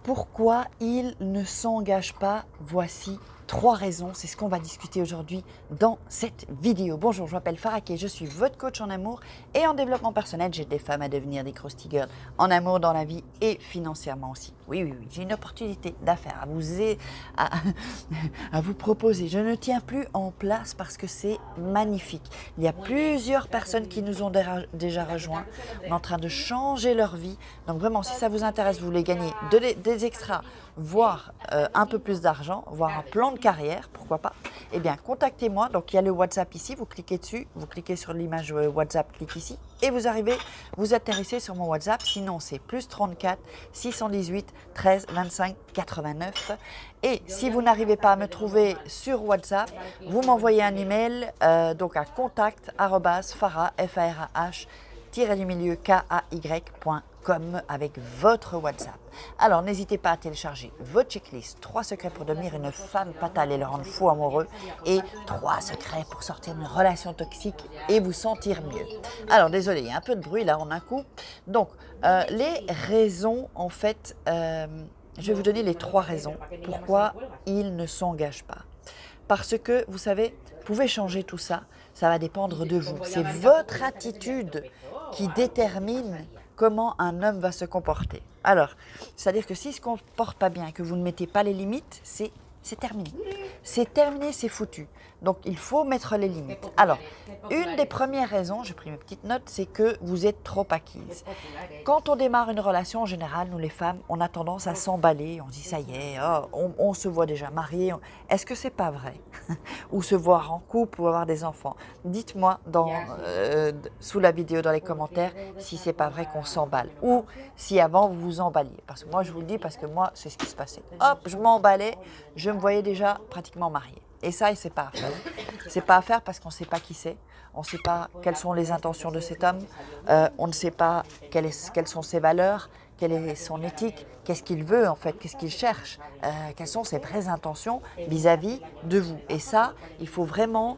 Pourquoi il ne s'engage pas? Voici 3 raisons, c'est ce qu'on va discuter aujourd'hui dans cette vidéo. Bonjour, je m'appelle Farah Kay, je suis votre coach en amour et en développement personnel. J'aide des femmes à devenir des Krusty Girls en amour, dans la vie et financièrement aussi. Oui, j'ai une opportunité d'affaires à vous proposer. Je ne tiens plus en place parce que c'est magnifique. Il y a plusieurs personnes qui nous ont déjà rejoints. On est en train de changer leur vie. Donc vraiment, si ça vous intéresse, vous voulez gagner des extras, voire un peu plus d'argent, voire un plan de carrière, pourquoi pas, eh bien contactez-moi. Donc il y a le WhatsApp ici, vous cliquez dessus, vous cliquez sur l'image WhatsApp, cliquez ici et vous arrivez, vous atterrissez sur mon WhatsApp. Sinon c'est plus 34 618 13 25 89. Et si vous n'arrivez pas à me trouver sur WhatsApp, vous m'envoyez un email donc à contact@farah, kay.com avec votre WhatsApp. Alors n'hésitez pas à télécharger votre checklist 3 secrets pour devenir une femme fatale et le rendre fou amoureux, et 3 secrets pour sortir d'une relation toxique et vous sentir mieux. Alors désolé, il y a un peu de bruit là en un coup. Donc les raisons en fait, je vais vous donner les 3 raisons pourquoi il ne s'engage pas. Parce que vous savez, vous pouvez changer tout ça, ça va dépendre de vous. C'est votre attitude qui détermine comment un homme va se comporter. Alors, c'est-à-dire que s'il ne se comporte pas bien, que vous ne mettez pas les limites, c'est terminé. C'est terminé, c'est foutu. Donc, il faut mettre les limites. Alors, une des premières raisons, j'ai pris mes petites notes, c'est que vous êtes trop acquise. Quand on démarre une relation, en général, nous les femmes, on a tendance à s'emballer. On se dit, ça y est, oh, on se voit déjà mariés. Est-ce que c'est pas vrai? Ou se voir en couple ou avoir des enfants? Dites-moi sous la vidéo, dans les commentaires, si c'est pas vrai qu'on s'emballe. Ou si avant, vous vous emballiez. Parce que moi, je vous le dis, parce que moi, c'est ce qui se passait. Hop, je m'emballais, je me voyais déjà pratiquement mariée. Et ça, c'est pas à faire. C'est pas à faire parce qu'on ne sait pas qui c'est. On ne sait pas quelles sont les intentions de cet homme. On ne sait pas quelles sont ses valeurs, quelle est son éthique, qu'est-ce qu'il veut en fait, qu'est-ce qu'il cherche, quelles sont ses vraies intentions vis-à-vis de vous. Et ça, il faut vraiment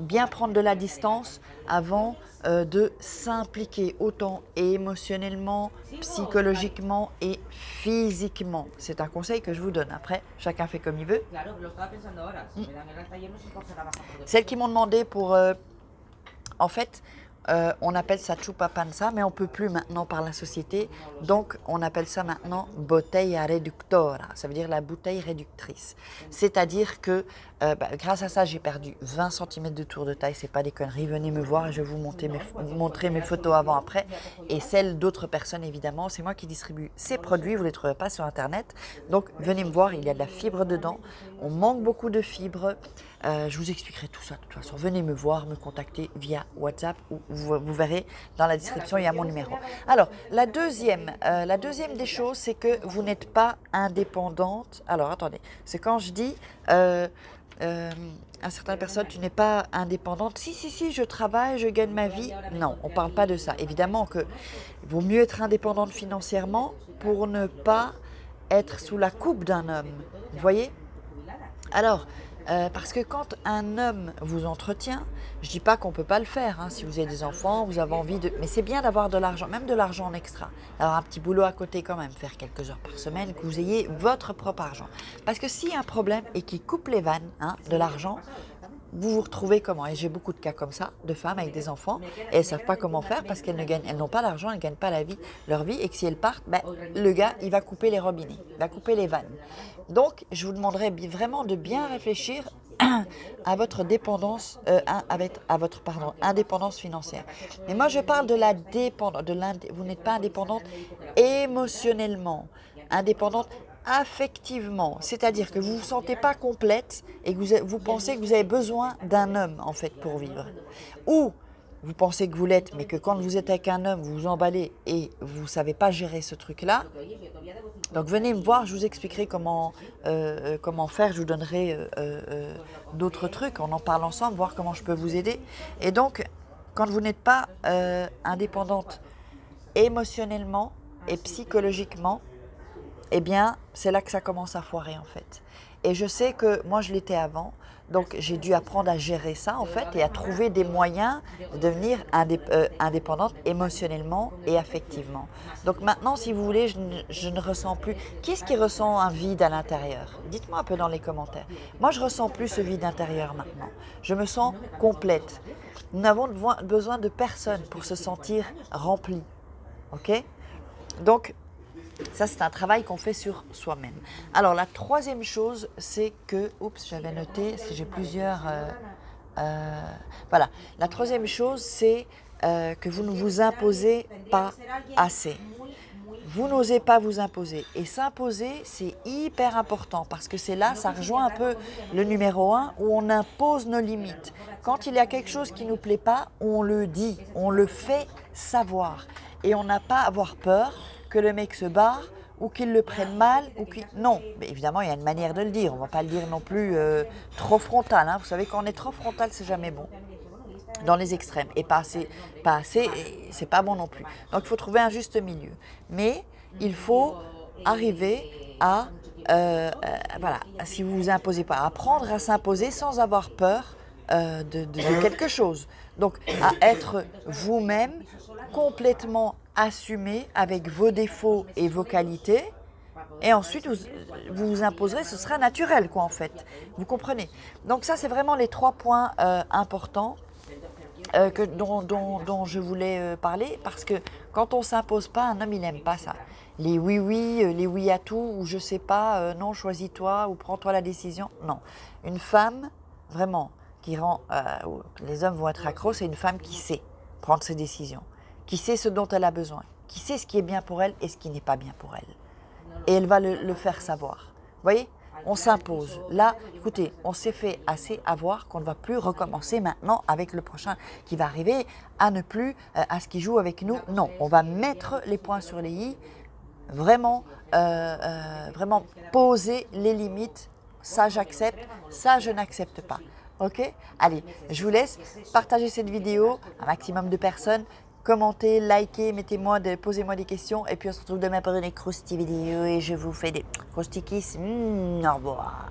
bien prendre de la distance avant de s'impliquer autant émotionnellement, psychologiquement et physiquement. C'est un conseil que je vous donne. Après, chacun fait comme il veut. Celles qui m'ont demandé pour... en fait, on appelle ça chupa panza, mais on ne peut plus maintenant par la société. Donc, on appelle ça maintenant botella reductora. Ça veut dire la bouteille réductrice. C'est-à-dire que grâce à ça, j'ai perdu 20 cm de tour de taille. C'est pas des conneries. Venez me voir et je vais vous montrer mes photos avant-après. Et celles d'autres personnes, évidemment. C'est moi qui distribue ces produits. Vous ne les trouverez pas sur Internet. Donc, venez me voir. Il y a de la fibre dedans. On manque beaucoup de fibres. Je vous expliquerai tout ça de toute façon. Venez me voir, me contacter via WhatsApp ou vous verrez dans la description, il y a mon numéro. Alors, la deuxième des choses, c'est que vous n'êtes pas indépendante. Alors, attendez, c'est quand je dis à certaines personnes, tu n'es pas indépendante. Si, je travaille, je gagne ma vie. Non, on ne parle pas de ça. Évidemment qu'il vaut mieux être indépendante financièrement pour ne pas être sous la coupe d'un homme. Vous voyez? Alors, parce que quand un homme vous entretient, je ne dis pas qu'on ne peut pas le faire, hein, si vous avez des enfants, vous avez envie de... Mais c'est bien d'avoir de l'argent, même de l'argent en extra, d'avoir un petit boulot à côté quand même, faire quelques heures par semaine, que vous ayez votre propre argent. Parce que s'il y a un problème et qu'il coupe les vannes de l'argent, vous vous retrouvez comment? Et j'ai beaucoup de cas comme ça, de femmes avec des enfants, et elles ne savent pas comment faire parce qu'elles n'ont pas d'argent, elles ne gagnent pas leur vie, et que si elles partent, le gars, il va couper les robinets, il va couper les vannes. Donc, je vous demanderais vraiment de bien réfléchir à votre dépendance, indépendance financière. Mais moi, je parle de la dépendance, vous n'êtes pas indépendante émotionnellement, indépendante affectivement, c'est-à-dire que vous ne vous sentez pas complète et que vous pensez que vous avez besoin d'un homme en fait pour vivre. Ou vous pensez que vous l'êtes, mais que quand vous êtes avec un homme, vous vous emballez et vous ne savez pas gérer ce truc-là. Donc venez me voir, je vous expliquerai comment faire, je vous donnerai d'autres trucs, on en parle ensemble, voir comment je peux vous aider. Et donc, quand vous n'êtes pas indépendante émotionnellement et psychologiquement, eh bien, c'est là que ça commence à foirer en fait. Et je sais que moi, je l'étais avant. Donc j'ai dû apprendre à gérer ça en fait et à trouver des moyens de devenir indépendante émotionnellement et affectivement. Donc maintenant, si vous voulez, je ne ressens plus. Qui est-ce qui ressent un vide à l'intérieur? Dites-moi un peu dans les commentaires. Moi, je ressens plus ce vide intérieur maintenant. Je me sens complète. Nous n'avons besoin de personne pour se sentir rempli. OK? Donc, ça, c'est un travail qu'on fait sur soi-même. Alors, la troisième chose, c'est que... Oups, j'avais noté, parce que j'ai plusieurs... voilà. La troisième chose, c'est que vous ne vous imposez pas assez. Vous n'osez pas vous imposer. Et s'imposer, c'est hyper important parce que c'est là, ça rejoint un peu le numéro 1 où on impose nos limites. Quand il y a quelque chose qui ne nous plaît pas, on le dit, on le fait savoir. Et on n'a pas à avoir peur que le mec se barre ou qu'il le prenne mal. Non, mais évidemment, il y a une manière de le dire. On ne va pas le dire non plus trop frontal. Hein. Vous savez, quand on est trop frontal, c'est jamais bon. Dans les extrêmes. Et pas assez, c'est pas bon non plus. Donc, il faut trouver un juste milieu. Mais il faut arriver à, voilà, si vous ne vous imposez pas, apprendre à s'imposer sans avoir peur de quelque chose. Donc, à être vous-même, complètement assumé avec vos défauts et vos qualités. Et ensuite, vous vous imposerez, ce sera naturel, quoi, en fait. Vous comprenez? Donc, ça, c'est vraiment les 3 points importants. Dont je voulais parler, parce que quand on ne s'impose pas, un homme, il n'aime pas ça. Les oui, les oui à tout, ou je sais pas, non, choisis-toi, ou prends-toi la décision. Non. Une femme, vraiment, qui rend, les hommes vont être accros, c'est une femme qui sait prendre ses décisions, qui sait ce dont elle a besoin, qui sait ce qui est bien pour elle et ce qui n'est pas bien pour elle. Et elle va le faire savoir. Vous voyez? On s'impose. Là, écoutez, on s'est fait assez avoir qu'on ne va plus recommencer maintenant avec le prochain qui va arriver à ne plus, à ce qui joue avec nous. Non, on va mettre les points sur les i, vraiment, vraiment poser les limites. Ça, j'accepte, ça, je n'accepte pas. OK? Allez, je vous laisse partager cette vidéo à un maximum de personnes. Commentez, likez, posez-moi des questions. Et puis on se retrouve demain pour une croustille vidéo et je vous fais des croustilles kiss. Au revoir.